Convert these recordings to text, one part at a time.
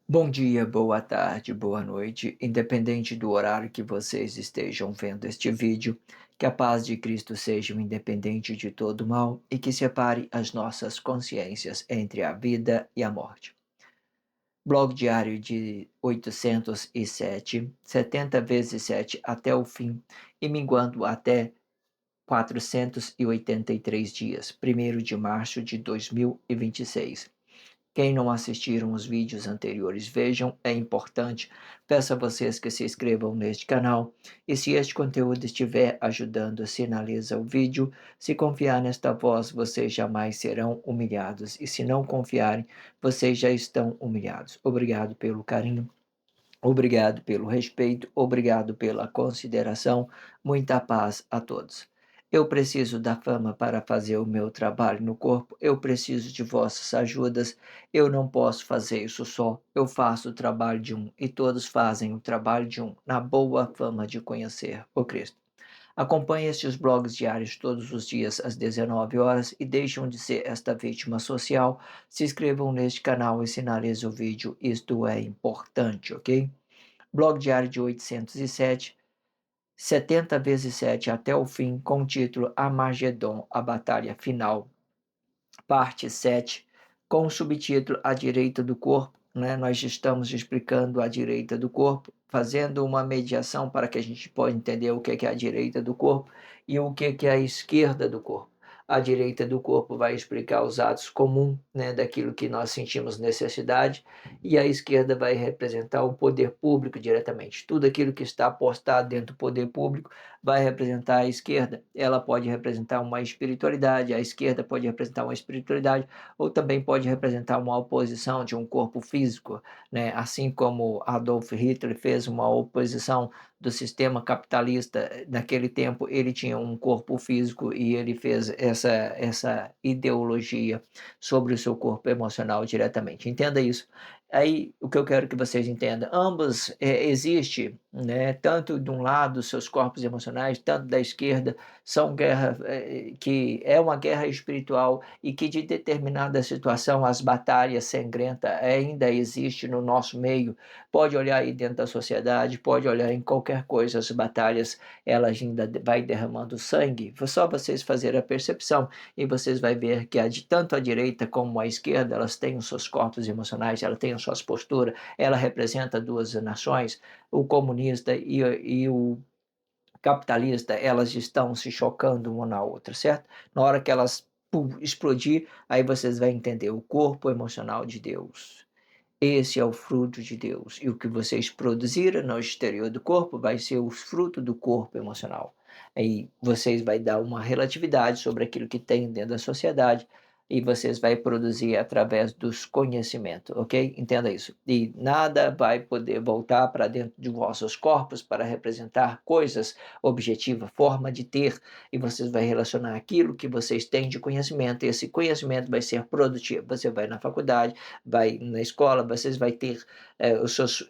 Bom dia, boa tarde, boa noite, independente do horário que vocês estejam vendo este vídeo, que a paz de Cristo seja o independente de todo mal e que separe as nossas consciências entre a vida e a morte. Blog diário de 807, 70 vezes 7 até o fim e minguando até 483 dias, 1º de março de 2026. Quem não assistiram os vídeos anteriores, vejam, é importante. Peço a vocês que se inscrevam neste canal. E se este conteúdo estiver ajudando, sinaliza o vídeo. Se confiar nesta voz, vocês jamais serão humilhados. E se não confiarem, vocês já estão humilhados. Obrigado pelo carinho. Obrigado pelo respeito, obrigado pela consideração, muita paz a todos. Eu preciso da fama para fazer o meu trabalho no corpo, eu preciso de vossas ajudas, eu não posso fazer isso só, eu faço o trabalho de um e todos fazem o trabalho de um, na boa fama de conhecer o Cristo. Acompanhe estes blogs diários todos os dias às 19 horas e deixem de ser esta vítima social. Se inscrevam neste canal e sinalizem o vídeo, isto é importante, ok? Blog diário de 807, 70 vezes 7 até o fim, com o título Armagedon, a batalha final, parte 7, com o subtítulo A Direita do Corpo. Né? Nós estamos explicando a direita do corpo, fazendo uma mediação para que a gente possa entender o que é a direita do corpo e o que é a esquerda do corpo. A direita do corpo vai explicar os atos comuns, né, daquilo que nós sentimos necessidade, e a esquerda vai representar o poder público diretamente. Tudo aquilo que está apostado dentro do poder público vai representar a esquerda. Ela pode representar uma espiritualidade, a esquerda pode representar uma espiritualidade, ou também pode representar uma oposição de um corpo físico, né? Assim como Adolf Hitler fez uma oposição do sistema capitalista naquele tempo, ele tinha um corpo físico e ele fez essa ideologia sobre o seu corpo emocional diretamente. Entenda isso. Aí, o que eu quero que vocês entendam, ambos existe, né, tanto de um lado, seus corpos emocionais, tanto da esquerda, são guerra, que é uma guerra espiritual e que de determinada situação as batalhas sangrentas ainda existem no nosso meio. Pode olhar aí dentro da sociedade, pode olhar em qualquer coisa, as batalhas, elas ainda vai derramando sangue. Só vocês fazerem a percepção e vocês vão ver que tanto a direita como a esquerda, elas têm os seus corpos emocionais, elas têm as suas posturas, ela representa duas nações, o comunista e o capitalista, elas estão se chocando uma na outra, certo? Na hora que elas explodir, aí vocês vão entender o corpo emocional de Deus. Esse é o fruto de Deus. E o que vocês produzirem no exterior do corpo vai ser o fruto do corpo emocional. Aí vocês vai dar uma relatividade sobre aquilo que tem dentro da sociedade e vocês vai produzir através dos conhecimentos, ok? Entenda isso. E nada vai poder voltar para dentro de vossos corpos para representar coisas objetivas, forma de ter, e vocês vai relacionar aquilo que vocês têm de conhecimento, e esse conhecimento vai ser produtivo. Você vai na faculdade, vai na escola, vocês vai ter os seus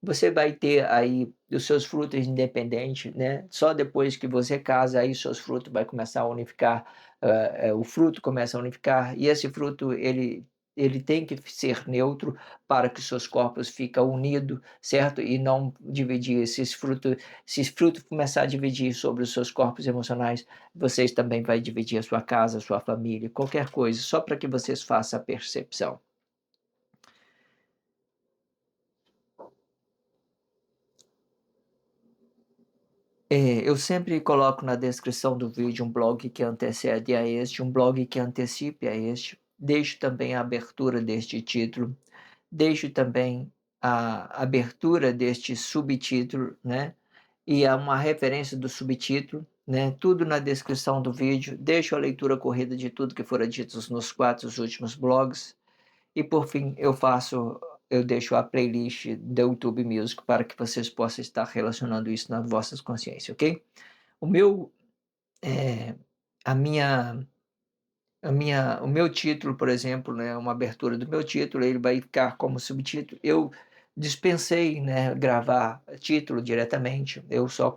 você vai ter aí os seus frutos independentes, né? Só depois que você casa, aí seus frutos vai começar a unificar, o fruto começa a unificar, e esse fruto, ele tem que ser neutro para que seus corpos fiquem unidos, certo? E não dividir esses frutos, se esse fruto começar a dividir sobre os seus corpos emocionais, vocês também vai dividir a sua casa, a sua família, qualquer coisa, só para que vocês façam a percepção. Eu sempre coloco na descrição do vídeo um blog que antecede a este, um blog que antecipe a este. Deixo também a abertura deste título, deixo também a abertura deste subtítulo, né? E há uma referência do subtítulo, né? Tudo na descrição do vídeo. Deixo a leitura corrida de tudo que fora dito nos 4 últimos blogs. E por fim, eu deixo a playlist do YouTube Music para que vocês possam estar relacionando isso nas vossas consciências, ok? O meu, eh, a minha, o meu título, por exemplo, né, uma abertura do meu título, ele vai ficar como subtítulo. Eu dispensei, né, gravar título diretamente. Eu só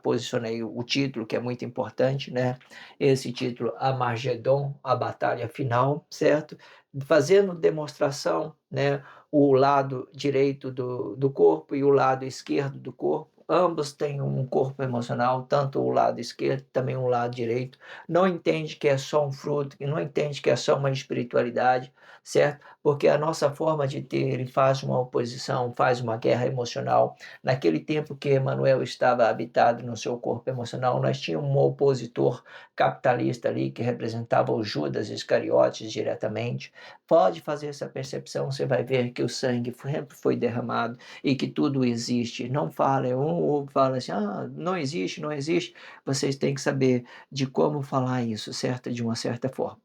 posicionei o título, que é muito importante, né? Esse título, Armagedon, a batalha final, certo? fazendo demonstração, né, o lado direito do corpo e o lado esquerdo do corpo. Ambos têm um corpo emocional, tanto o lado esquerdo, também o lado direito. Não entende que é só um fruto, não entende que é só uma espiritualidade, certo? Porque a nossa forma de ter, ele faz uma oposição, faz uma guerra emocional. Naquele tempo que Emmanuel estava habitado no seu corpo emocional, nós tínhamos um opositor capitalista ali que representava o Judas Iscariotes diretamente. Pode fazer essa percepção, você vai ver que o sangue sempre foi derramado e que tudo existe. Não fala, ou fala assim, não existe, não existe. Vocês têm que saber de como falar isso, certo? De uma certa forma.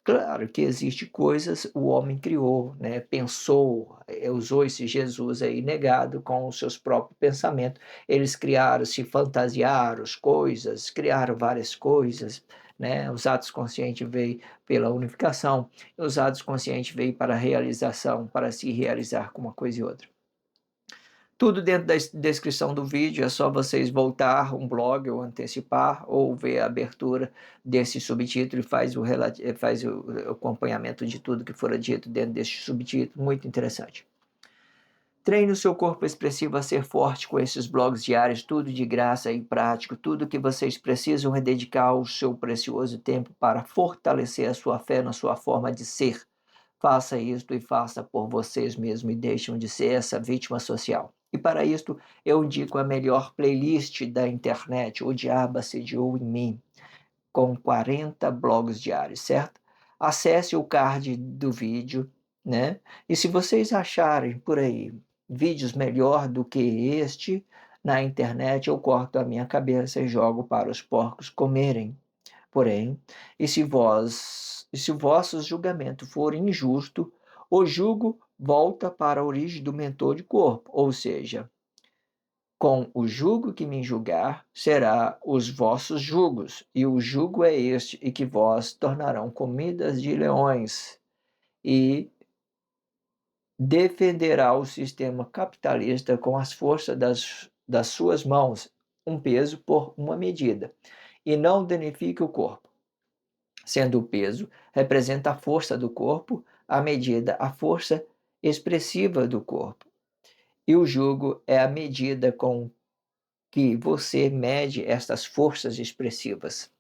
Claro que existe coisas, o homem criou, né? Pensou, usou esse Jesus aí negado com os seus próprios pensamentos. Eles criaram, se fantasiaram as coisas, criaram várias coisas, né? Os atos conscientes veio pela unificação, os atos conscientes veio para a realização, para se realizar com uma coisa e outra. Tudo dentro da descrição do vídeo, é só vocês voltar um blog ou antecipar ou ver a abertura desse subtítulo e faz o acompanhamento de tudo que for dito dentro deste subtítulo, muito interessante. Treine o seu corpo expressivo a ser forte com esses blogs diários, tudo de graça e prático, tudo que vocês precisam é dedicar o seu precioso tempo para fortalecer a sua fé na sua forma de ser. Faça isto e faça por vocês mesmos e deixem de ser essa vítima social. E para isto, eu indico a melhor playlist da internet, O Diabo Assediou em Mim, com 40 blogs diários, certo? Acesse o card do vídeo, né? E se vocês acharem por aí vídeos melhor do que este na internet, eu corto a minha cabeça e jogo para os porcos comerem. Porém, e se o vosso julgamento for injusto, o jugo volta para a origem do mentor de corpo, ou seja, com o jugo que me julgar, será os vossos jugos, e o jugo é este, e que vós tornarão comidas de leões, e defenderá o sistema capitalista com as forças das suas mãos, um peso por uma medida, e não danifique o corpo. Sendo o peso representa a força do corpo, a medida a força expressiva do corpo. E o jugo é a medida com que você mede estas forças expressivas.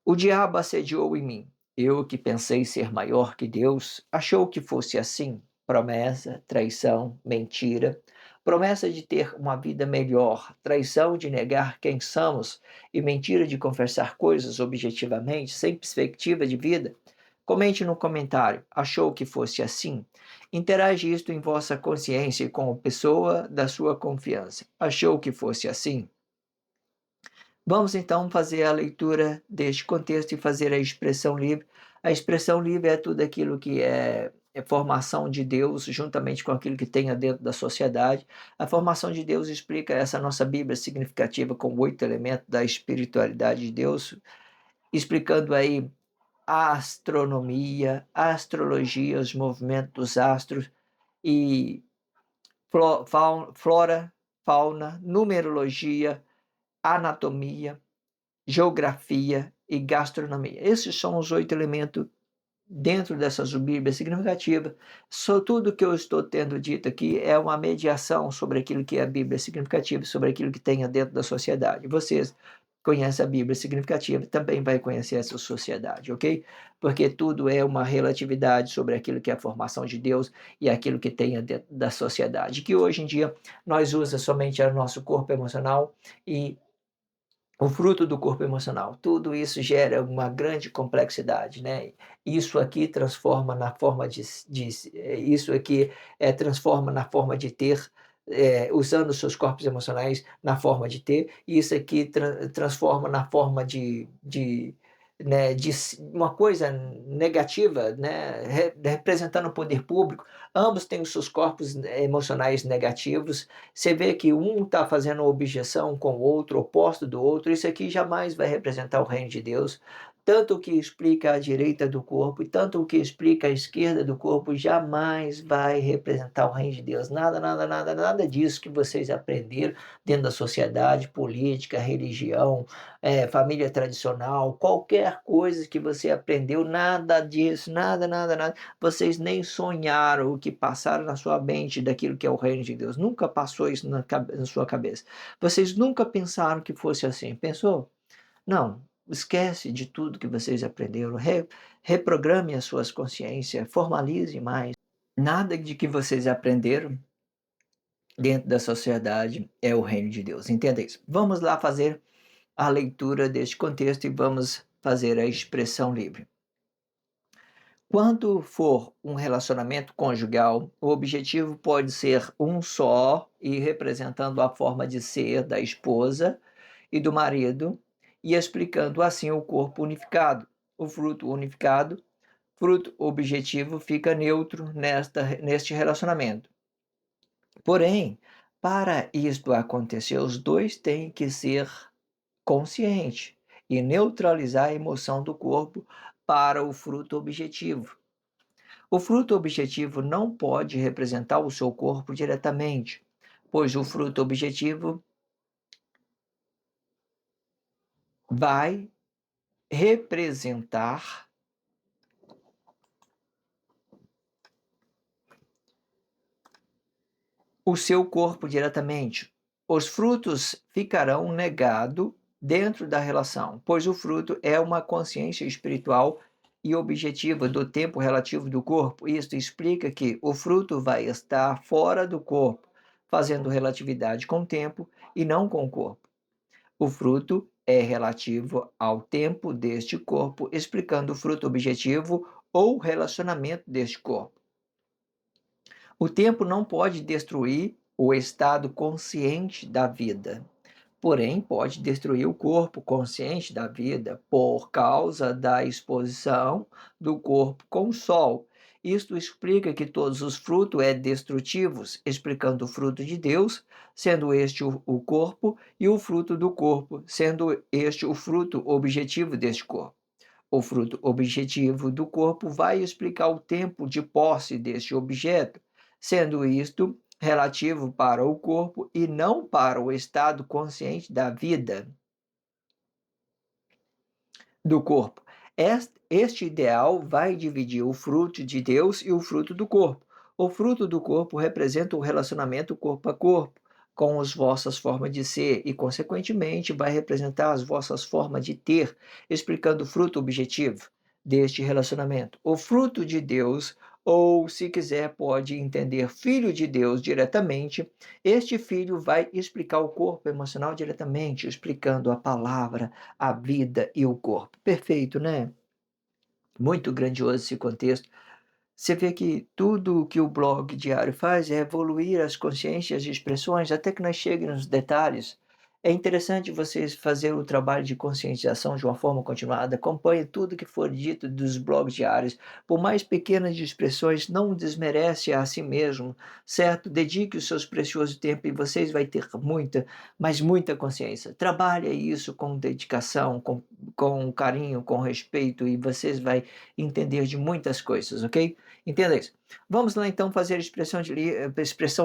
O diabo assediou em mim. Eu, que pensei ser maior que Deus, achou que fosse assim. Promessa, traição, mentira. Promessa de ter uma vida melhor, traição de negar quem somos e mentira de confessar coisas objetivamente, sem perspectiva de vida. Comente no comentário, achou que fosse assim? Interage isto em vossa consciência e com a pessoa da sua confiança. Achou que fosse assim? Vamos então fazer a leitura deste contexto e fazer a expressão livre. A expressão livre é tudo aquilo que é formação de Deus, juntamente com aquilo que tem dentro da sociedade. A formação de Deus explica essa nossa Bíblia significativa com 8 elementos da espiritualidade de Deus, explicando aí a astronomia, a astrologia, os movimentos dos astros e flora, fauna, numerologia, anatomia, geografia e gastronomia. Esses são os 8 elementos dentro dessa Bíblia significativa. Tudo que eu estou tendo dito aqui é uma mediação sobre aquilo que é a Bíblia significativa, sobre aquilo que tem dentro da sociedade. Vocês conhecem a Bíblia significativa, também vai conhecer essa sociedade, ok? Porque tudo é uma relatividade sobre aquilo que é a formação de Deus e aquilo que tem dentro da sociedade, que hoje em dia nós usamos somente o nosso corpo emocional e o fruto do corpo emocional. Tudo isso gera uma grande complexidade, né? Isso aqui transforma na forma isso aqui transforma na forma de ter, usando os seus corpos emocionais na forma de ter, e isso aqui transforma na forma né, de uma coisa negativa, né, representando o poder público. Ambos têm os seus corpos emocionais negativos. Você vê que um está fazendo objeção com o outro, oposto do outro. Isso aqui jamais vai representar o reino de Deus. Tanto o que explica a direita do corpo e tanto o que explica a esquerda do corpo jamais vai representar o reino de Deus. Nada, nada, nada, nada disso que vocês aprenderam dentro da sociedade, política, religião, família tradicional, qualquer coisa que você aprendeu, nada disso, nada, nada, nada. Vocês nem sonharam o que passaram na sua mente daquilo que é o reino de Deus. Nunca passou isso na sua cabeça. Vocês nunca pensaram que fosse assim. Pensou? Não, esquece de tudo que vocês aprenderam, reprograme as suas consciências, formalize mais. Nada de que vocês aprenderam dentro da sociedade é o reino de Deus. Entenda isso. Vamos lá fazer a leitura deste contexto e vamos fazer a expressão livre. Quando for um relacionamento conjugal, o objetivo pode ser um só e representando a forma de ser da esposa e do marido, e explicando assim o corpo unificado. O fruto unificado, fruto objetivo, fica neutro neste relacionamento. Porém, para isto acontecer, os dois têm que ser conscientes e neutralizar a emoção do corpo para o fruto objetivo. O fruto objetivo não pode representar o seu corpo diretamente, pois o fruto objetivo vai representar o seu corpo diretamente. Os frutos ficarão negados dentro da relação, pois o fruto é uma consciência espiritual e objetiva do tempo relativo do corpo. Isto explica que o fruto vai estar fora do corpo, fazendo relatividade com o tempo e não com o corpo. O fruto é relativo ao tempo deste corpo, explicando o fruto objetivo ou relacionamento deste corpo. O tempo não pode destruir o estado consciente da vida, porém pode destruir o corpo consciente da vida por causa da exposição do corpo com o sol. Isto explica que todos os frutos é destrutivos, explicando o fruto de Deus, sendo este o corpo, e o fruto do corpo, sendo este o fruto objetivo deste corpo. O fruto objetivo do corpo vai explicar o tempo de posse deste objeto, sendo isto relativo para o corpo e não para o estado consciente da vida do corpo. Este ideal vai dividir o fruto de Deus e o fruto do corpo. O fruto do corpo representa o relacionamento corpo a corpo com as vossas formas de ser e, consequentemente, vai representar as vossas formas de ter, explicando o fruto objetivo deste relacionamento. O fruto de Deus, ou se quiser, pode entender filho de Deus diretamente. Este filho vai explicar o corpo emocional diretamente, explicando a palavra, a vida e o corpo. Perfeito, né? Muito grandioso esse contexto. Você vê que tudo que o blog diário faz é evoluir as consciências e expressões até que nós cheguemos nos detalhes. É interessante vocês fazerem o trabalho de conscientização de uma forma continuada. Acompanhe tudo que for dito dos blogs diários. Por mais pequenas expressões, não desmerece a si mesmo, certo? Dedique o seu precioso tempo e vocês vão ter muita, mas muita consciência. Trabalhe isso com dedicação, com carinho, com respeito e vocês vão entender de muitas coisas, ok? Entenda isso. Vamos lá então fazer expressão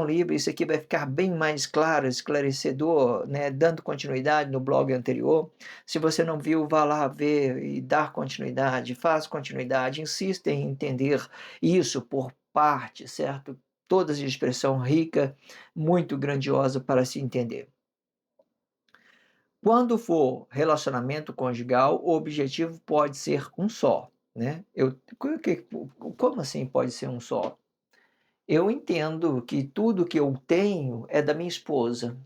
livre. Isso aqui vai ficar bem mais claro, esclarecedor, né? Dando continuidade no blog anterior. Se você não viu, vá lá ver e dar continuidade, faz continuidade, insista em entender isso por parte, certo? Todas de expressão rica, muito grandiosa para se entender. Quando for relacionamento conjugal, o objetivo pode ser um só, né? Como assim pode ser um só? Eu entendo que tudo que eu tenho é da minha esposa.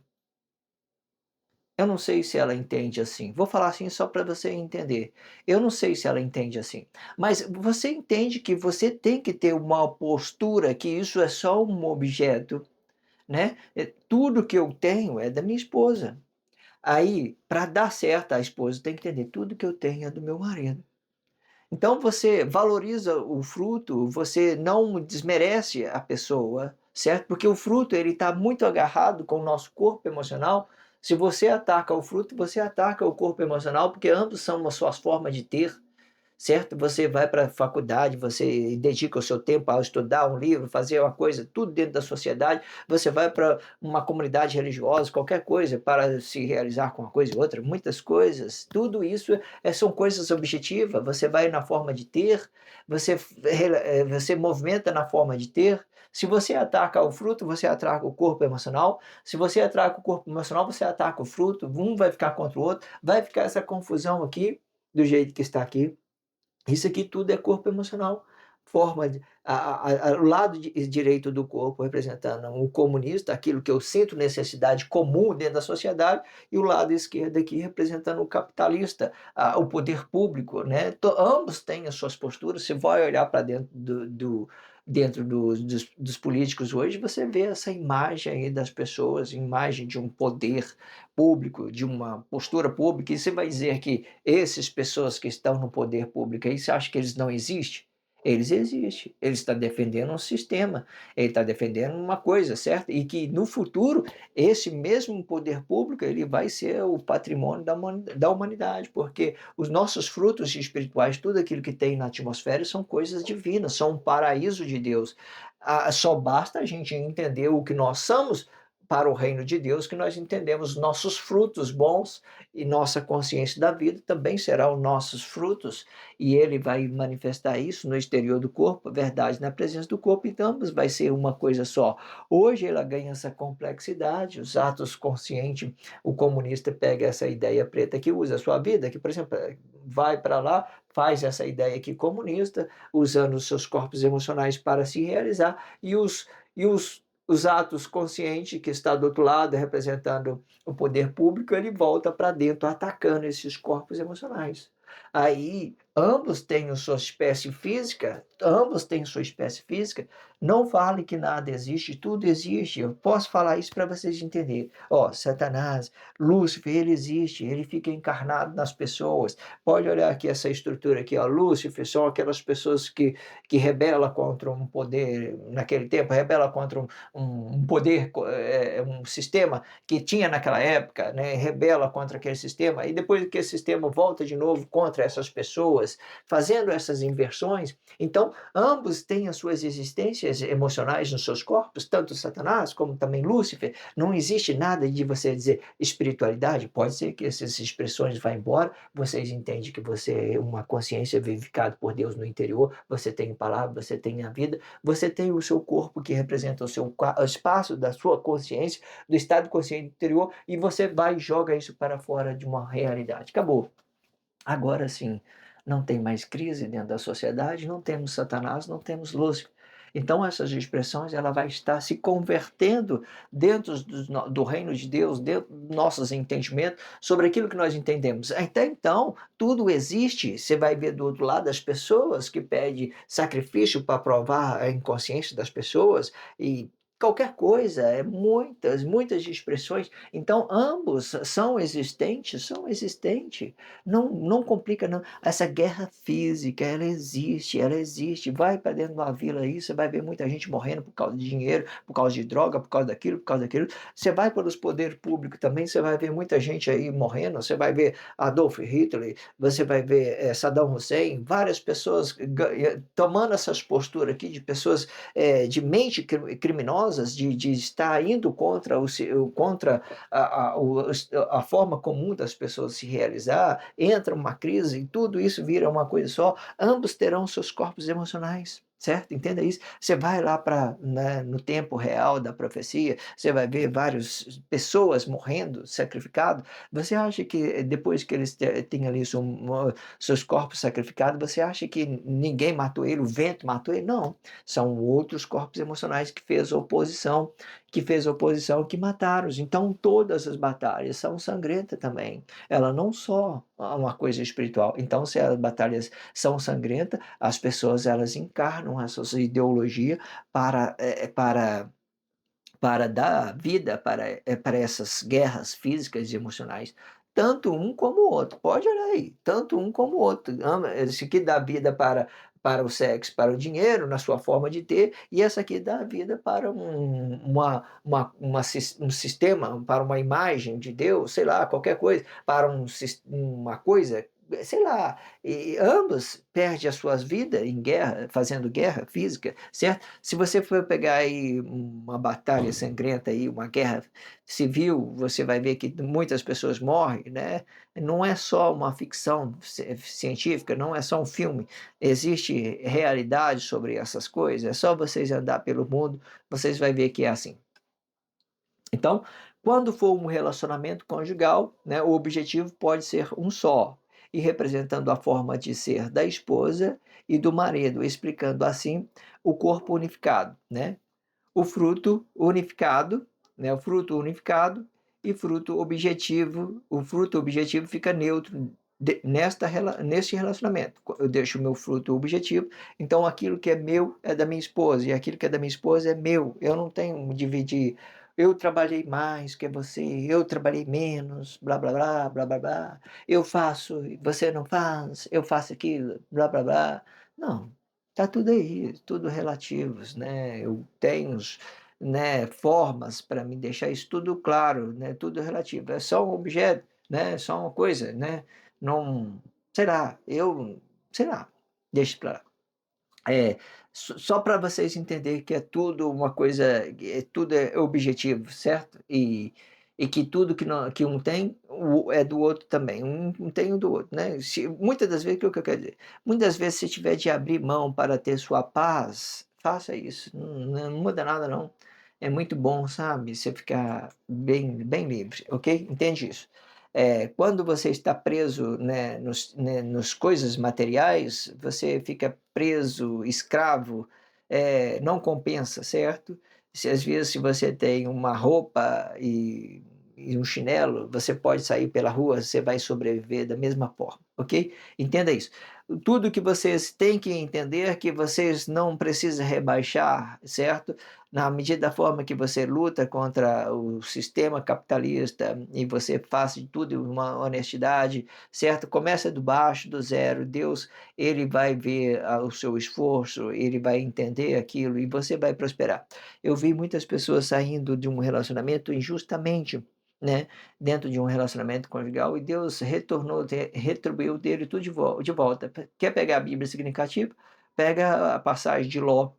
Eu não sei se ela entende assim. Vou falar assim só para você entender. Eu não sei se ela entende assim. Mas você entende que você tem que ter uma postura que isso é só um objeto, né? Tudo que eu tenho é da minha esposa. Aí, para dar certo, a esposa tem que entender tudo que eu tenho é do meu marido. Então você valoriza o fruto, você não desmerece a pessoa, certo? Porque o fruto ele está muito agarrado com o nosso corpo emocional, Se você ataca o fruto, você ataca o corpo emocional, porque ambos são as suas formas de ter, certo? Você vai para a faculdade, você dedica o seu tempo a estudar um livro, fazer uma coisa, tudo dentro da sociedade. Você vai para uma comunidade religiosa, qualquer coisa, para se realizar com uma coisa e outra, muitas coisas. Tudo isso são coisas objetivas. Você vai na forma de ter, você movimenta na forma de ter. Se você ataca o fruto, você ataca o corpo emocional. Se você ataca o corpo emocional, você ataca o fruto. Um vai ficar contra o outro. Vai ficar essa confusão aqui, do jeito que está aqui. Isso aqui tudo é corpo emocional, forma de o lado direito do corpo representando o comunista, aquilo que eu sinto necessidade comum dentro da sociedade, e o lado esquerdo aqui representando o capitalista, o poder público, né. Ambos têm as suas posturas. Você vai olhar para dentro dos políticos hoje, você vê essa imagem aí das pessoas, imagem de um poder público, de uma postura pública, e você vai dizer que essas pessoas que estão no poder público aí, você acha que eles não existem? Eles existem. Ele está defendendo um sistema, ele está defendendo uma coisa, certo? E que no futuro, esse mesmo poder público, ele vai ser o patrimônio da humanidade, porque os nossos frutos espirituais, tudo aquilo que tem na atmosfera, são coisas divinas, são um paraíso de Deus. Só basta a gente entender o que nós somos para o reino de Deus, que nós entendemos nossos frutos bons, e nossa consciência da vida também será os nossos frutos, e ele vai manifestar isso no exterior do corpo, a verdade na presença do corpo, então ambos vai ser uma coisa só. Hoje ela ganha essa complexidade, os atos conscientes, o comunista pega essa ideia preta que usa a sua vida, que, por exemplo, vai para lá, faz essa ideia aqui comunista, usando os seus corpos emocionais para se realizar, e os atos conscientes, que está do outro lado, representando o poder público, ele volta para dentro, atacando esses corpos emocionais. Aí, ambos têm sua espécie física, não fale que nada existe, tudo existe. Eu posso falar isso para vocês entenderem. Ó, Satanás, Lúcifer, ele existe, ele fica encarnado nas pessoas. Pode olhar aqui essa estrutura aqui, ó, Lúcifer são aquelas pessoas que rebelam contra um poder, naquele tempo, rebela contra um poder, um sistema que tinha naquela época, né, rebela contra aquele sistema, e depois que esse sistema volta de novo contra essas pessoas, fazendo essas inversões, então ambos têm as suas existências emocionais nos seus corpos, tanto Satanás como também Lúcifer. Não existe nada de você dizer espiritualidade, pode ser que essas expressões vão embora, vocês entendem que você é uma consciência vivificada por Deus no interior, você tem palavra, você tem a vida, você tem o seu corpo que representa o espaço da sua consciência, do estado consciente interior, e você vai e joga isso para fora de uma realidade. Acabou. Agora sim, não tem mais crise dentro da sociedade, não temos Satanás, não temos Lúcifer. Então essas expressões ela vai estar se convertendo dentro do reino de Deus, dentro dos nossos entendimentos sobre aquilo que nós entendemos. Até então, tudo existe. Você vai ver do outro lado as pessoas que pedem sacrifício para provar a inconsciência das pessoas, e qualquer coisa, muitas expressões. Então ambos são existentes. Não complica não. Essa guerra física, ela existe. Vai para dentro de uma vila aí, você vai ver muita gente morrendo por causa de dinheiro, por causa de droga, por causa daquilo, por causa daquilo. Você vai pelos poderes públicos também, você vai ver muita gente aí morrendo, você vai ver Adolf Hitler, você vai ver Saddam Hussein, várias pessoas tomando essas posturas aqui, de pessoas de mente criminosas, de estar indo contra a forma comum das pessoas se realizar, entra uma crise e tudo isso vira uma coisa só, ambos terão seus corpos emocionais. Certo? Entenda isso. Você vai lá para, né, no tempo real da profecia, você vai ver várias pessoas morrendo, sacrificados. Você acha que depois que eles têm ali seus corpos sacrificados, você acha que ninguém matou ele, o vento matou ele? Não. São outros corpos emocionais que fez oposição, que mataram. Então todas as batalhas são sangrentas também. Ela não só é uma coisa espiritual. Então, se as batalhas são sangrentas, as pessoas elas encarnam a sua ideologia para dar vida para essas guerras físicas e emocionais. Tanto um como o outro. Pode olhar aí. Tanto um como o outro. Esse que dá vida para o sexo, para o dinheiro, na sua forma de ter, e essa aqui dá vida para um sistema, para uma imagem de Deus, sei lá, qualquer coisa, para uma coisa, sei lá, e ambos perdem as suas vidas em guerra, fazendo guerra física, certo? Se você for pegar aí uma batalha sangrenta aí, uma guerra civil, você vai ver que muitas pessoas morrem, né? Não é só uma ficção científica, não é só um filme, existe realidade sobre essas coisas, é só vocês andar pelo mundo, vocês vão ver que é assim. Então, quando for um relacionamento conjugal, né, o objetivo pode ser um só, e representando a forma de ser da esposa e do marido, explicando assim o corpo unificado, né? O fruto unificado, né? O fruto unificado e fruto objetivo. O fruto objetivo fica neutro neste relacionamento. Eu deixo o meu fruto objetivo, então aquilo que é meu é da minha esposa, e aquilo que é da minha esposa é meu. Eu não tenho que dividir. Eu trabalhei mais que você, eu trabalhei menos, blá blá blá, blá blá blá. Eu faço, você não faz, eu faço aquilo, blá blá blá. Não, tá tudo aí, tudo relativos, né? Eu tenho, né, formas para me deixar isso tudo claro, né? Tudo relativo. É só um objeto, né? É só uma coisa, né? Não, sei lá, sei lá, deixa para lá. É, só para vocês entenderem que é tudo uma coisa, tudo é objetivo, certo? E que tudo que, não, que um tem é do outro também. Um tem o do outro, né? Muitas das vezes, o que eu quero dizer? Muitas vezes, se tiver de abrir mão para ter sua paz, faça isso. Não muda nada, não. É muito bom, sabe? Você ficar bem livre, ok? Entende isso? Quando você está preso, né, nos coisas materiais, você fica preso, escravo, não compensa, certo? Se às vezes se você tem uma roupa e um chinelo, você pode sair pela rua, você vai sobreviver da mesma forma, ok? Entenda isso. Tudo que vocês têm que entender é que vocês não precisam rebaixar, certo? Na medida da forma que você luta contra o sistema capitalista e você faz de tudo uma honestidade, certo? Começa do baixo, do zero. Deus, ele vai ver o seu esforço, ele vai entender aquilo e você vai prosperar. Eu vi muitas pessoas saindo de um relacionamento injustamente, né, dentro de um relacionamento conjugal, e Deus retornou, retribuiu dele tudo de volta. Quer pegar a Bíblia significativa? Pega a passagem de Ló.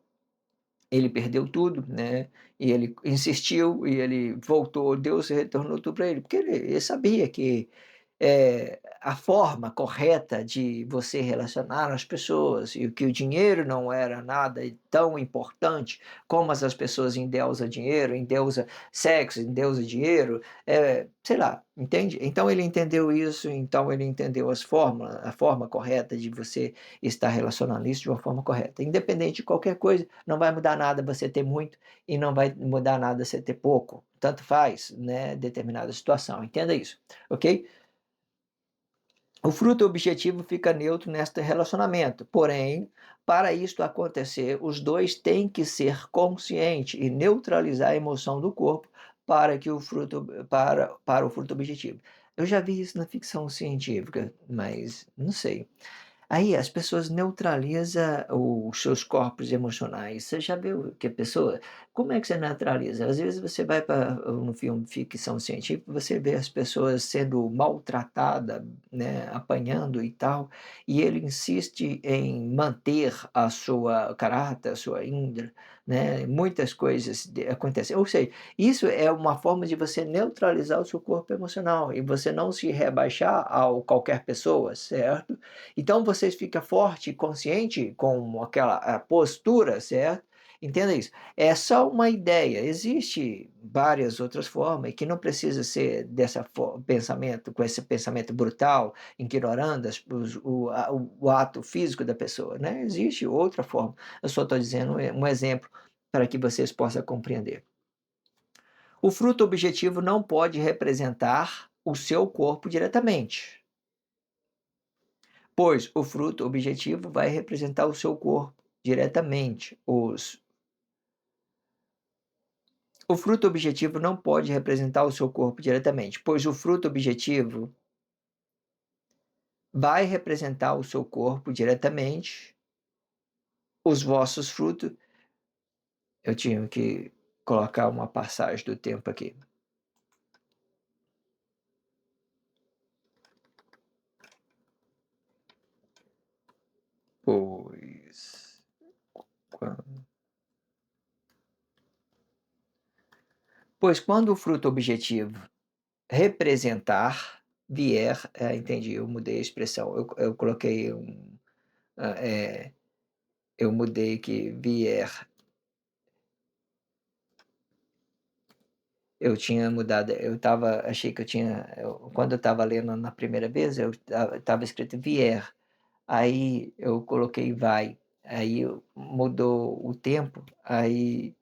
Ele perdeu tudo, né? E ele insistiu e ele voltou. Deus retornou tudo para ele, porque ele sabia que a forma correta de você relacionar as pessoas e que o dinheiro não era nada tão importante como as pessoas endeusam dinheiro, endeusam sexo, endeusam dinheiro, sei lá, entende? Então ele entendeu isso, então ele entendeu a forma correta de você estar relacionando isso de uma forma correta. Independente de qualquer coisa, não vai mudar nada você ter muito e não vai mudar nada você ter pouco. Tanto faz, né, determinada situação. Entenda isso, ok? O fruto objetivo fica neutro neste relacionamento, porém, para isto acontecer, os dois têm que ser conscientes e neutralizar a emoção do corpo para o fruto objetivo. Eu já vi isso na ficção científica, mas não sei. Aí as pessoas neutralizam os seus corpos emocionais. Você já viu que a pessoa. Como é que você neutraliza? Às vezes você vai para um filme de ficção científica, você vê as pessoas sendo maltratadas, né, apanhando e tal, e ele insiste em manter a sua caráter, a sua índole, né? Muitas coisas acontecem. Ou seja, isso é uma forma de você neutralizar o seu corpo emocional e você não se rebaixar a qualquer pessoa, certo? Então vocês ficam forte e consciente com aquela postura, certo? Entenda isso. É só uma ideia. Existe várias outras formas que não precisa ser pensamento, com esse pensamento brutal, ignorando o ato físico da pessoa, né? Existe outra forma. Eu só estou dizendo um exemplo para que vocês possam compreender. O fruto objetivo não pode representar o seu corpo diretamente, pois o fruto objetivo vai representar o seu corpo diretamente. O fruto objetivo não pode representar o seu corpo diretamente, pois o fruto objetivo vai representar o seu corpo diretamente os vossos frutos. Eu tinha que colocar uma passagem do tempo aqui. Pois quando, pois quando o fruto objetivo representar vier, entendi, eu mudei a expressão, eu coloquei ah, é, eu mudei que vier, eu tinha mudado, achei que quando eu estava lendo na primeira vez, estava escrito vier, aí eu coloquei vai, aí mudou o tempo, aí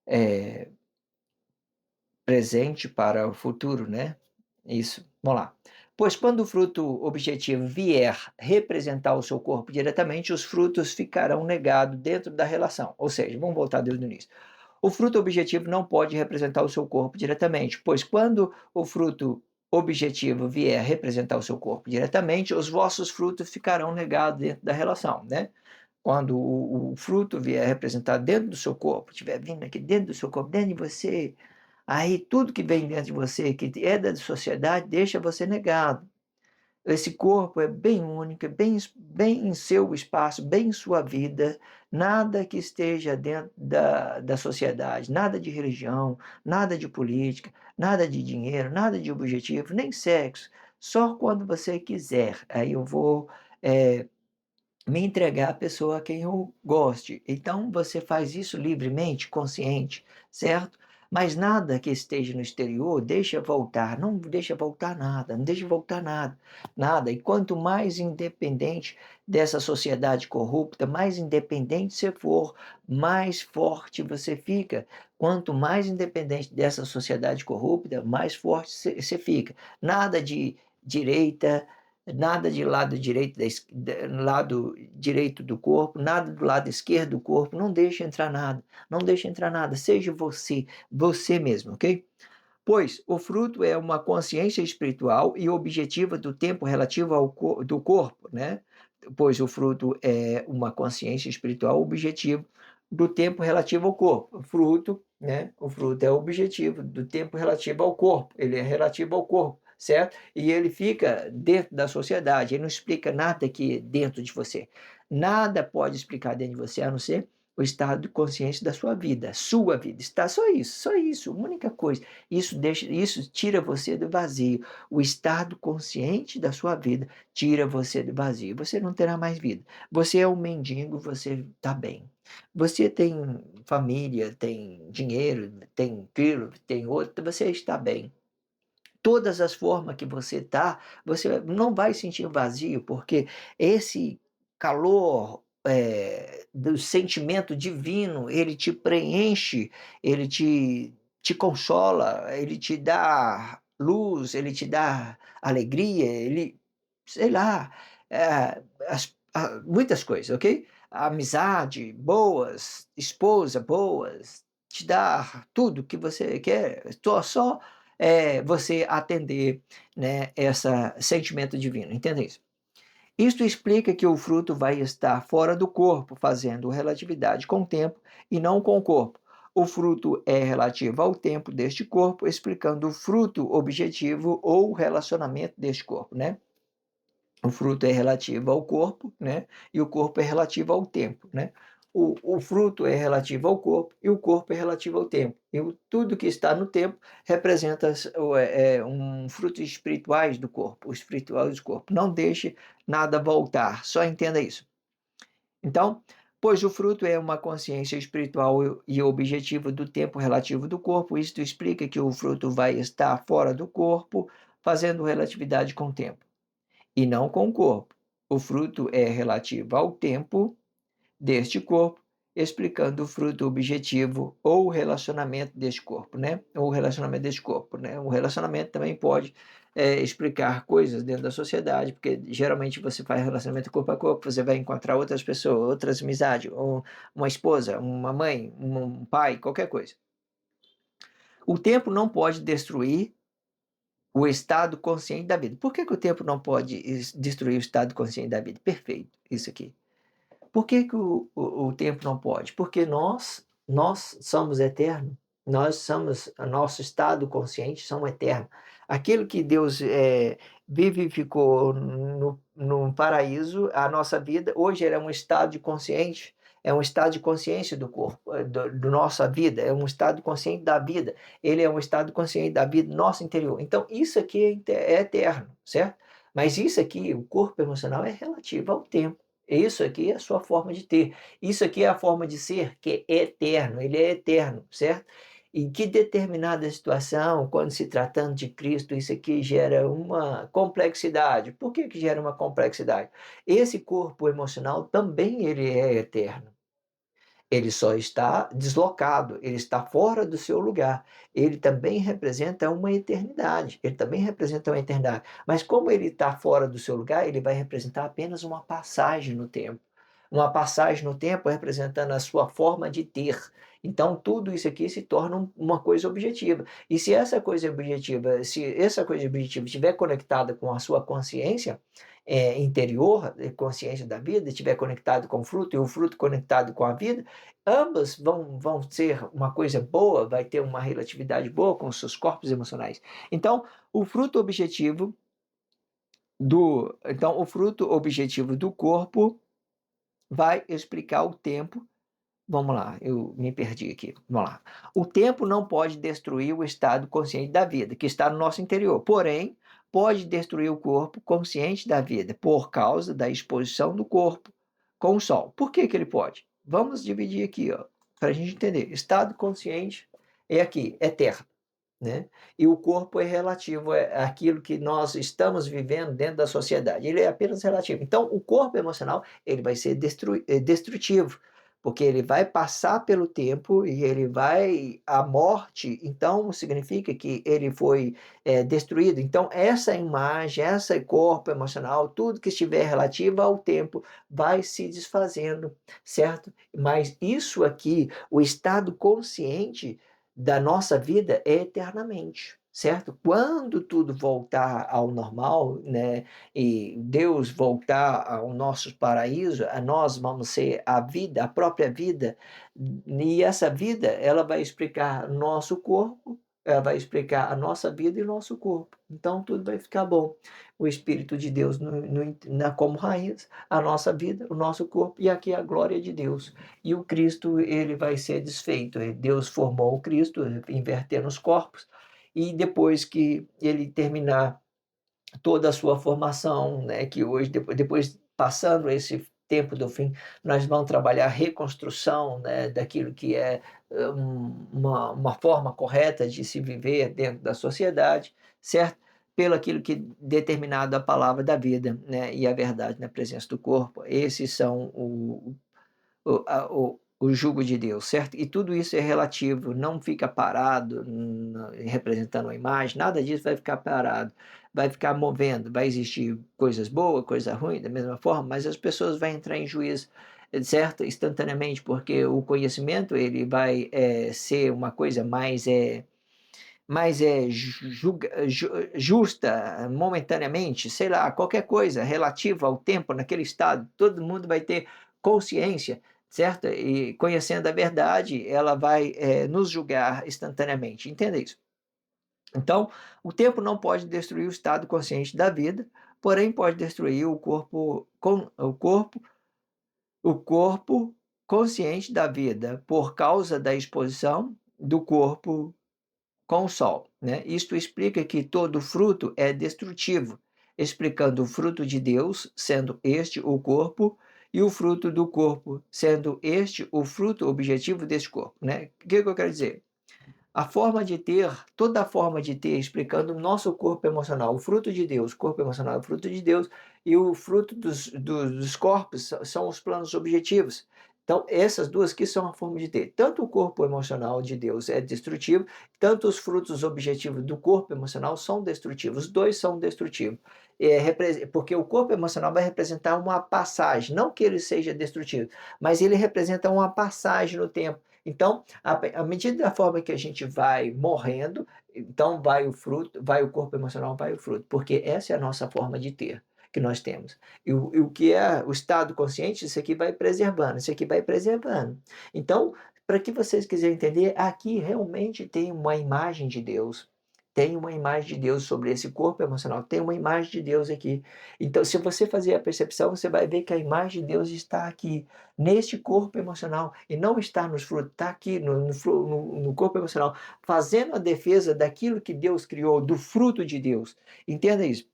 é, presente para o futuro, né? Isso. Vamos lá. Pois quando o fruto objetivo vier representar o seu corpo diretamente, os frutos ficarão negados dentro da relação. Ou seja, vamos voltar desde o início. O fruto objetivo não pode representar o seu corpo diretamente, pois quando o fruto objetivo vier representar o seu corpo diretamente, os vossos frutos ficarão negados dentro da relação, né? Quando o fruto vier representar dentro do seu corpo, estiver vindo aqui dentro do seu corpo, dentro de você, aí tudo que vem dentro de você, que é da sociedade, deixa você negado. Esse corpo é bem único, é bem em seu espaço, bem em sua vida, nada que esteja dentro da sociedade, nada de religião, nada de política, nada de dinheiro, nada de objetivo, nem sexo, só quando você quiser. Aí eu vou me entregar à pessoa a quem eu goste. Então você faz isso livremente, consciente, certo? Mas nada que esteja no exterior deixa voltar, não deixa voltar nada, não deixa voltar nada, nada. E quanto mais independente dessa sociedade corrupta, mais independente você for, mais forte você fica. Quanto mais independente dessa sociedade corrupta, mais forte você fica. Nada de direita, nada de lado direito, lado direito do corpo, nada do lado esquerdo do corpo, não deixe entrar nada, não deixe entrar nada, seja você, você mesmo, ok? Pois o fruto é uma consciência espiritual e objetiva do tempo relativo do corpo, né? Pois o fruto é uma consciência espiritual objetiva do tempo relativo ao corpo. O fruto, né? O fruto é objetivo do tempo relativo ao corpo. Ele é relativo ao corpo, certo? E ele fica dentro da sociedade. Ele não explica nada aqui dentro de você. Nada pode explicar dentro de você a não ser o estado de consciência da sua vida, está só isso, única coisa. Isso tira você do vazio. O estado consciente da sua vida tira você do vazio. Você não terá mais vida. Você é um mendigo, você está bem. Você tem família, tem dinheiro, tem aquilo, tem outro, você está bem. Todas as formas que você está, você não vai sentir vazio, porque esse calor do sentimento divino, ele te preenche, ele te consola, ele te dá luz, ele te dá alegria, ele, sei lá, muitas coisas, ok? Amizade, boas, esposa, boas, te dá tudo que você quer, só você atender, né, esse sentimento divino, entende isso? Isto explica que o fruto vai estar fora do corpo, fazendo relatividade com o tempo e não com o corpo. O fruto é relativo ao tempo deste corpo, explicando o fruto objetivo ou relacionamento deste corpo, né? O fruto é relativo ao corpo, né? E o corpo é relativo ao tempo, né? O fruto é relativo ao corpo e o corpo é relativo ao tempo. E tudo que está no tempo representa frutos espirituais do corpo, o espiritual do corpo. Não deixe nada voltar, só entenda isso. Então, pois o fruto é uma consciência espiritual e objetivo do tempo relativo do corpo, isto explica que o fruto vai estar fora do corpo, fazendo relatividade com o tempo e não com o corpo. O fruto é relativo ao tempo deste corpo, explicando o fruto objetivo ou relacionamento deste corpo, né? Ou relacionamento deste corpo, né? O relacionamento também pode explicar coisas dentro da sociedade, porque geralmente você faz relacionamento corpo a corpo, você vai encontrar outras pessoas, outras amizades, ou uma esposa, uma mãe, um pai, qualquer coisa. O tempo não pode destruir o estado consciente da vida. Por que o tempo não pode destruir o estado consciente da vida? Perfeito, isso aqui. Por que que o tempo não pode? Porque nós somos eternos, nós somos o nosso estado consciente são eterno. Aquilo que Deus, vivificou no paraíso, a nossa vida, hoje ele é um estado de consciente, é um estado de consciência do corpo, do nossa vida, é um estado consciente da vida. Ele é um estado consciente da vida nosso interior. Então isso aqui é eterno, certo? Mas isso aqui, o corpo emocional, é relativo ao tempo. Isso aqui é a sua forma de ter. Isso aqui é a forma de ser, que é eterno, ele é eterno, certo? Em que determinada situação, quando se tratando de Cristo, isso aqui gera uma complexidade. Por que que gera uma complexidade? Esse corpo emocional também ele é eterno. Ele só está deslocado, ele está fora do seu lugar. Ele também representa uma eternidade, ele também representa uma eternidade. Mas como ele está fora do seu lugar, ele vai representar apenas uma passagem no tempo. Uma passagem no tempo representando a sua forma de ter. Então tudo isso aqui se torna uma coisa objetiva. E se essa coisa objetiva estiver conectada com a sua consciência, interior, consciência da vida, estiver conectado com o fruto e o fruto conectado com a vida, ambas vão ser uma coisa boa, vai ter uma relatividade boa com os seus corpos emocionais. Então, o fruto objetivo o fruto objetivo do corpo vai explicar o tempo. Vamos lá, eu me perdi aqui. Vamos lá. O tempo não pode destruir o estado consciente da vida, que está no nosso interior. Porém, pode destruir o corpo consciente da vida, por causa da exposição do corpo com o sol. Por que que ele pode? Vamos dividir aqui, ó, para a gente entender. Estado consciente é aqui, é terra, né? E o corpo é relativo àquilo que nós estamos vivendo dentro da sociedade. Ele é apenas relativo. Então, o corpo emocional ele vai ser destrutivo, porque ele vai passar pelo tempo e ele vai a morte. Então, significa que ele foi destruído. Então, essa imagem, esse corpo emocional, tudo que estiver relativo ao tempo, vai se desfazendo, certo? Mas isso aqui, o estado consciente da nossa vida é eternamente, certo? Quando tudo voltar ao normal, né, e Deus voltar ao nosso paraíso, a nós vamos ser a vida, a própria vida, e essa vida, ela vai explicar nosso corpo, ela vai explicar a nossa vida e o nosso corpo. Então tudo vai ficar bom. O Espírito de Deus como raiz, a nossa vida, o nosso corpo, e aqui a glória de Deus. E o Cristo ele vai ser desfeito. Deus formou o Cristo, invertendo os corpos, e depois que ele terminar toda a sua formação, né, que hoje, depois passando esse tempo do fim, nós vamos trabalhar a reconstrução, né, daquilo que é uma forma correta de se viver dentro da sociedade, certo? Pelo aquilo que determinado a palavra da vida, né, e a verdade na presença do corpo. Esses são o jugo de Deus, certo? E tudo isso é relativo, não fica parado representando uma imagem, nada disso vai ficar parado, vai ficar movendo, vai existir coisas boas, coisa ruim, da mesma forma, mas as pessoas vão entrar em juízo, certo? Instantaneamente, porque o conhecimento ele vai ser uma coisa mais justa momentaneamente, sei lá, qualquer coisa relativa ao tempo naquele estado, todo mundo vai ter consciência, certo? E conhecendo a verdade, ela vai nos julgar instantaneamente. Entenda isso. Então, o tempo não pode destruir o estado consciente da vida, porém pode destruir o corpo consciente da vida por causa da exposição do corpo com o sol, né? Isto explica que todo fruto é destrutivo, explicando o fruto de Deus, sendo este o corpo, e o fruto do corpo, sendo este o fruto objetivo deste corpo, né? O que eu quero dizer? A forma de ter, toda a forma de ter, explicando o nosso corpo emocional, o fruto de Deus, o corpo emocional é o fruto de Deus, e o fruto dos corpos são os planos objetivos. Então, essas duas que são a forma de ter. Tanto o corpo emocional de Deus é destrutivo, tanto os frutos objetivos do corpo emocional são destrutivos. Os dois são destrutivos. Porque o corpo emocional vai representar uma passagem, não que ele seja destrutivo, mas ele representa uma passagem no tempo. Então, à medida da forma que a gente vai morrendo, então vai o fruto, vai o corpo emocional, vai o fruto, porque essa é a nossa forma de ter. que nós temos. E o que é o estado consciente, isso aqui vai preservando, isso aqui vai preservando. Então, para que vocês quiserem entender, aqui realmente tem uma imagem de Deus. Tem uma imagem de Deus sobre esse corpo emocional, tem uma imagem de Deus aqui. Então, se você fazer a percepção, você vai ver que a imagem de Deus está aqui, neste corpo emocional, e não está nos frutos, está aqui no corpo emocional, fazendo a defesa daquilo que Deus criou, do fruto de Deus. Entenda isso.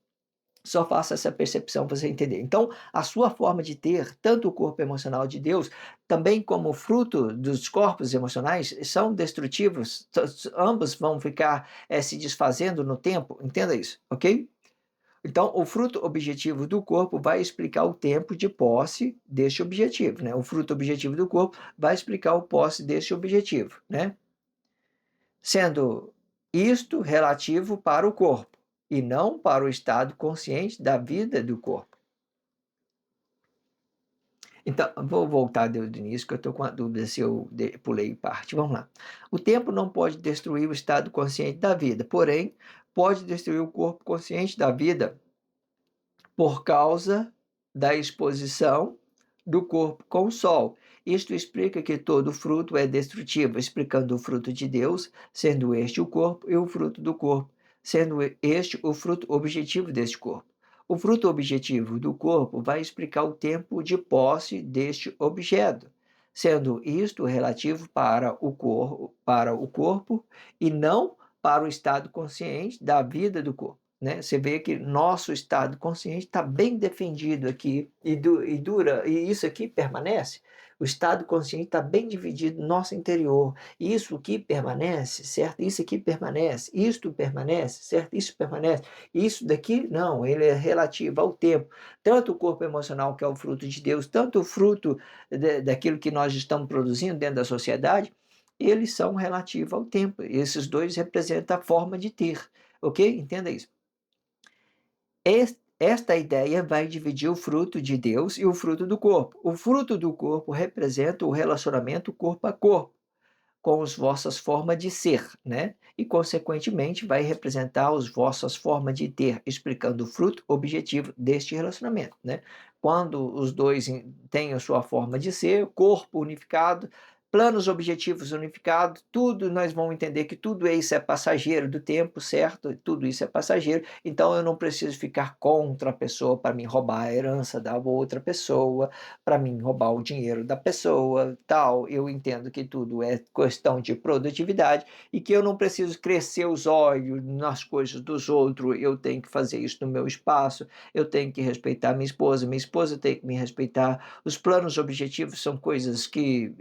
Só faça essa percepção para você entender. Então, a sua forma de ter, tanto o corpo emocional de Deus, também como o fruto dos corpos emocionais, são destrutivos. Ambos vão ficar se desfazendo no tempo. Entenda isso, ok? Então, o fruto objetivo do corpo vai explicar o tempo de posse deste objetivo, né? O fruto objetivo do corpo vai explicar o posse deste objetivo, né? Sendo isto relativo para o corpo e não para o estado consciente da vida do corpo. Então, vou voltar do início, que eu estou com a dúvida se eu pulei parte. Vamos lá. O tempo não pode destruir o estado consciente da vida, porém, pode destruir o corpo consciente da vida por causa da exposição do corpo com o sol. Isto explica que todo fruto é destrutivo, explicando o fruto de Deus, sendo este o corpo, e o fruto do corpo, sendo este o fruto objetivo deste corpo. O fruto objetivo do corpo vai explicar o tempo de posse deste objeto, sendo isto relativo para o corpo e não para o estado consciente da vida do corpo. Né? Você vê que nosso estado consciente está bem defendido aqui e dura, e isso aqui permanece. O estado consciente está bem dividido no nosso interior. Isso aqui permanece, certo? Isso aqui permanece, isto permanece, certo? Isso permanece. Isso daqui, não, ele é relativo ao tempo. Tanto o corpo emocional, que é o fruto de Deus, tanto o fruto daquilo que nós estamos produzindo dentro da sociedade, eles são relativos ao tempo. Esses dois representam a forma de ter, ok? Entenda isso. Esta ideia vai dividir o fruto de Deus e o fruto do corpo. O fruto do corpo representa o relacionamento corpo a corpo, com as vossas formas de ser, né? E, consequentemente, vai representar as vossas formas de ter, explicando o fruto objetivo deste relacionamento, né? Quando os dois têm a sua forma de ser, corpo unificado, planos objetivos unificados, tudo nós vamos entender que tudo isso é passageiro do tempo, certo? Tudo isso é passageiro, então eu não preciso ficar contra a pessoa para me roubar a herança da outra pessoa, para mim roubar o dinheiro da pessoa, tal. Eu entendo que tudo é questão de produtividade e que eu não preciso crescer os olhos nas coisas dos outros, eu tenho que fazer isso no meu espaço, eu tenho que respeitar minha esposa tem que me respeitar. Os planos objetivos são coisas que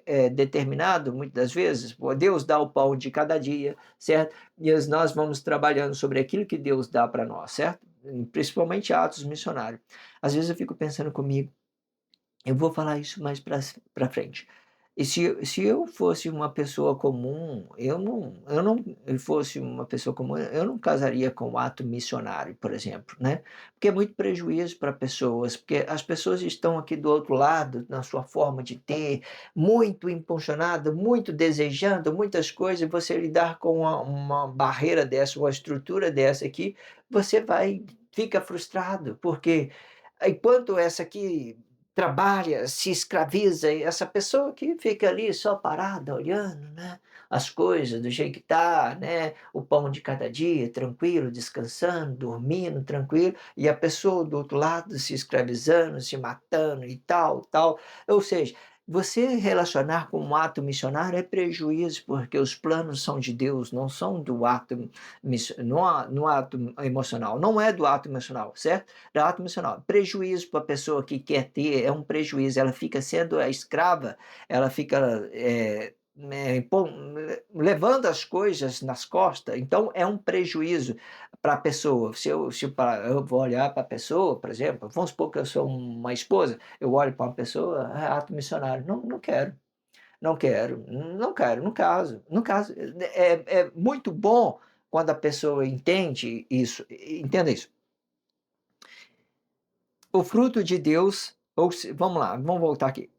é determinado, muitas das vezes, Deus dá o pão de cada dia, certo? E nós vamos trabalhando sobre aquilo que Deus dá para nós, certo? Principalmente atos missionários. Às vezes eu fico pensando comigo, eu vou falar isso mais para frente. E se eu fosse uma pessoa comum, eu fosse uma pessoa comum, eu não casaria com o ato missionário, por exemplo, né? Porque é muito prejuízo para pessoas, porque as pessoas estão aqui do outro lado, na sua forma de ter, muito impulsionada, muito desejando muitas coisas, e você lidar com uma barreira dessa, uma estrutura dessa aqui, você fica frustrado, porque enquanto essa aqui trabalha, se escraviza, e essa pessoa que fica ali só parada, olhando, né, as coisas do jeito que tá, né, o pão de cada dia, tranquilo, descansando, dormindo, tranquilo, e a pessoa do outro lado se escravizando, se matando e tal, tal. Ou seja, você relacionar com um ato missionário é prejuízo, porque os planos são de Deus, não são do ato, no ato emocional, não é do ato emocional, certo? Do ato emocional. Prejuízo para a pessoa que quer ter, é um prejuízo, ela fica sendo a escrava, ela fica levando as coisas nas costas, então é um prejuízo para a pessoa. Se eu vou olhar para a pessoa, por exemplo, vamos supor que eu sou uma esposa, eu olho para uma pessoa, ato missionário, não, não quero. Não quero, não quero, no caso. No caso, é muito bom quando a pessoa entende isso, entenda isso. O fruto de Deus, vamos lá, vamos voltar aqui.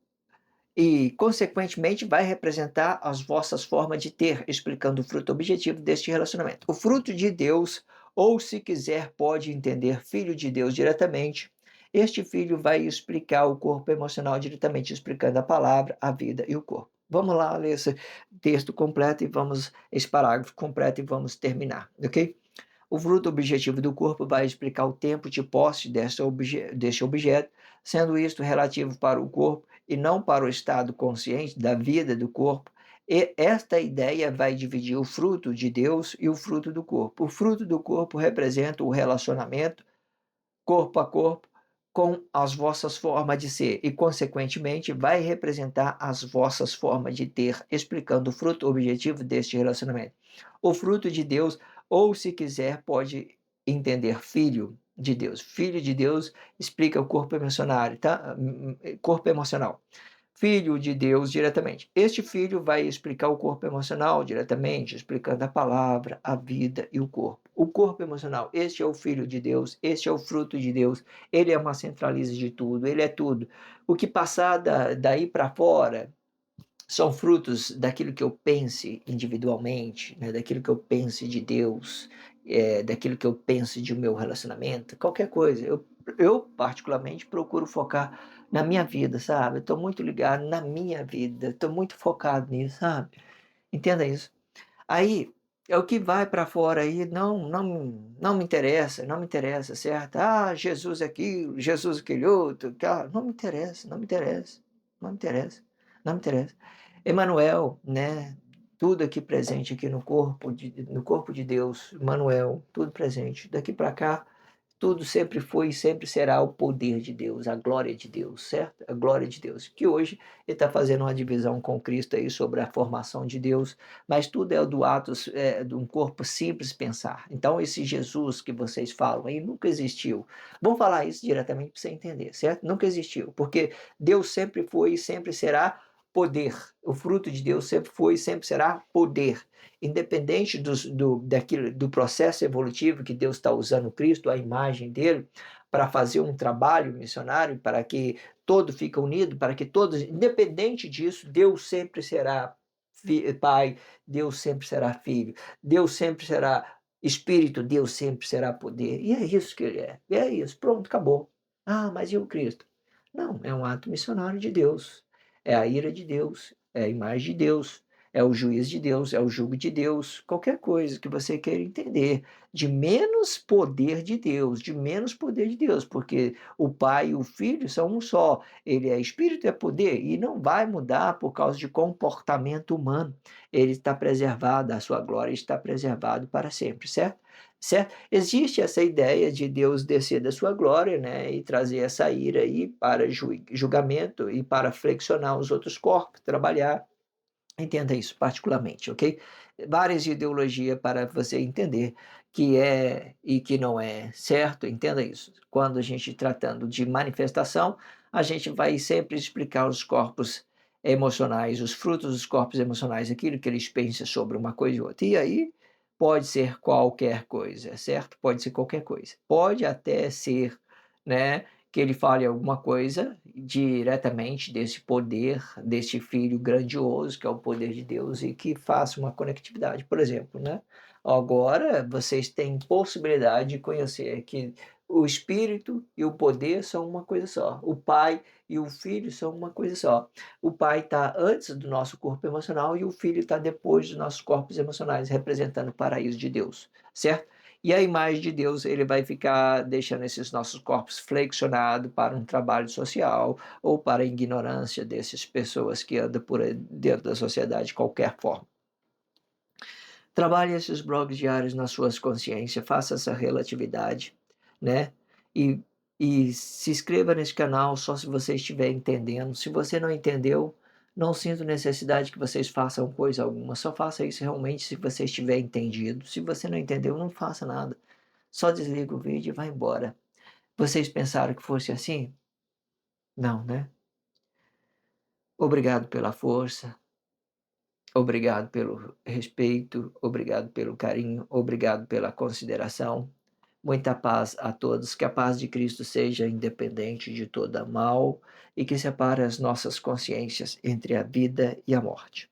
E, consequentemente, vai representar as vossas formas de ter, explicando o fruto objetivo deste relacionamento. O fruto de Deus ou se quiser pode entender filho de Deus diretamente. Este filho vai explicar o corpo emocional diretamente, explicando a palavra, a vida e o corpo. Vamos lá ler esse texto completo e esse parágrafo completo e vamos terminar, ok? O fruto objetivo do corpo vai explicar o tempo de posse deste objeto, sendo isto relativo para o corpo e não para o estado consciente da vida do corpo. E esta ideia vai dividir o fruto de Deus e o fruto do corpo. O fruto do corpo representa o relacionamento corpo a corpo com as vossas formas de ser e, consequentemente, vai representar as vossas formas de ter, explicando o fruto objetivo deste relacionamento. O fruto de Deus, ou se quiser, pode entender filho de Deus. Filho de Deus explica o corpo emocional, tá? Corpo emocional. Filho de Deus diretamente. Este filho vai explicar o corpo emocional diretamente, explicando a palavra, a vida e o corpo. O corpo emocional, este é o filho de Deus, este é o fruto de Deus, ele é uma centraliza de tudo, ele é tudo. O que passar daí para fora são frutos daquilo que eu pense individualmente, né? Daquilo que eu pense de Deus, daquilo que eu pense de meu relacionamento, qualquer coisa. Eu particularmente procuro focar na minha vida, sabe? Estou muito ligado na minha vida, estou muito focado nisso, sabe? Entenda isso. Aí, é o que vai para fora aí, não me interessa, não me interessa, certo? Ah, Jesus é aquilo, Jesus aquele outro, não me interessa, não me interessa, não me interessa, não me interessa. Emanuel, né? Tudo aqui presente aqui no corpo de Deus, Emanuel, tudo presente. Daqui para cá, tudo sempre foi e sempre será o poder de Deus, a glória de Deus, certo? A glória de Deus. Que hoje ele está fazendo uma divisão com Cristo aí sobre a formação de Deus, mas tudo é do ato de um corpo simples pensar. Então, esse Jesus que vocês falam aí nunca existiu. Vou falar isso diretamente para você entender, certo? Nunca existiu, porque Deus sempre foi e sempre será poder. O fruto de Deus sempre foi e sempre será poder. Independente do processo evolutivo que Deus está usando Cristo, a imagem dele, para fazer um trabalho missionário, para que todo fique unido, para que todos, independente disso, Deus sempre será Pai, Deus sempre será Filho, Deus sempre será Espírito, Deus sempre será poder. E é isso que ele é. E é isso, pronto, acabou. Ah, mas e o Cristo? Não, é um ato missionário de Deus. É a ira de Deus, é a imagem de Deus, é o juiz de Deus, é o jugo de Deus, qualquer coisa que você queira entender, de menos poder de Deus, de menos poder de Deus, porque o Pai e o Filho são um só, ele é Espírito e é poder, e não vai mudar por causa de comportamento humano, ele está preservado, a sua glória está preservado para sempre, certo? Certo? Existe essa ideia de Deus descer da sua glória, né, e trazer essa ira aí para julgamento e para flexionar os outros corpos, trabalhar. Entenda isso particularmente, ok? Várias ideologias para você entender que é e que não é certo, entenda isso. Quando a gente tratando de manifestação, a gente vai sempre explicar os corpos emocionais, os frutos dos corpos emocionais, aquilo que eles pensam sobre uma coisa e outra. E aí pode ser qualquer coisa, certo? Pode ser qualquer coisa. Pode até ser, né, que ele fale alguma coisa diretamente desse poder, desse filho grandioso, que é o poder de Deus, e que faça uma conectividade. Por exemplo, né? Agora vocês têm possibilidade de conhecer que o Espírito e o poder são uma coisa só. O Pai e o Filho são uma coisa só. O Pai está antes do nosso corpo emocional e o Filho está depois dos nossos corpos emocionais, representando o paraíso de Deus, certo? E a imagem de Deus, ele vai ficar deixando esses nossos corpos flexionados para um trabalho social ou para a ignorância dessas pessoas que andam por aí dentro da sociedade de qualquer forma. Trabalhe esses blogs diários nas suas consciências, faça essa relatividade, né? E, e se inscreva nesse canal só se você estiver entendendo. Se você não entendeu, não sinto necessidade que vocês façam coisa alguma. Só faça isso realmente se você estiver entendido. Se você não entendeu, não faça nada. Só desliga o vídeo e vai embora. Vocês pensaram que fosse assim? Não, né? Obrigado pela força, obrigado pelo respeito, obrigado pelo carinho, obrigado pela consideração. Muita paz a todos, que a paz de Cristo seja independente de toda mal e que separe as nossas consciências entre a vida e a morte.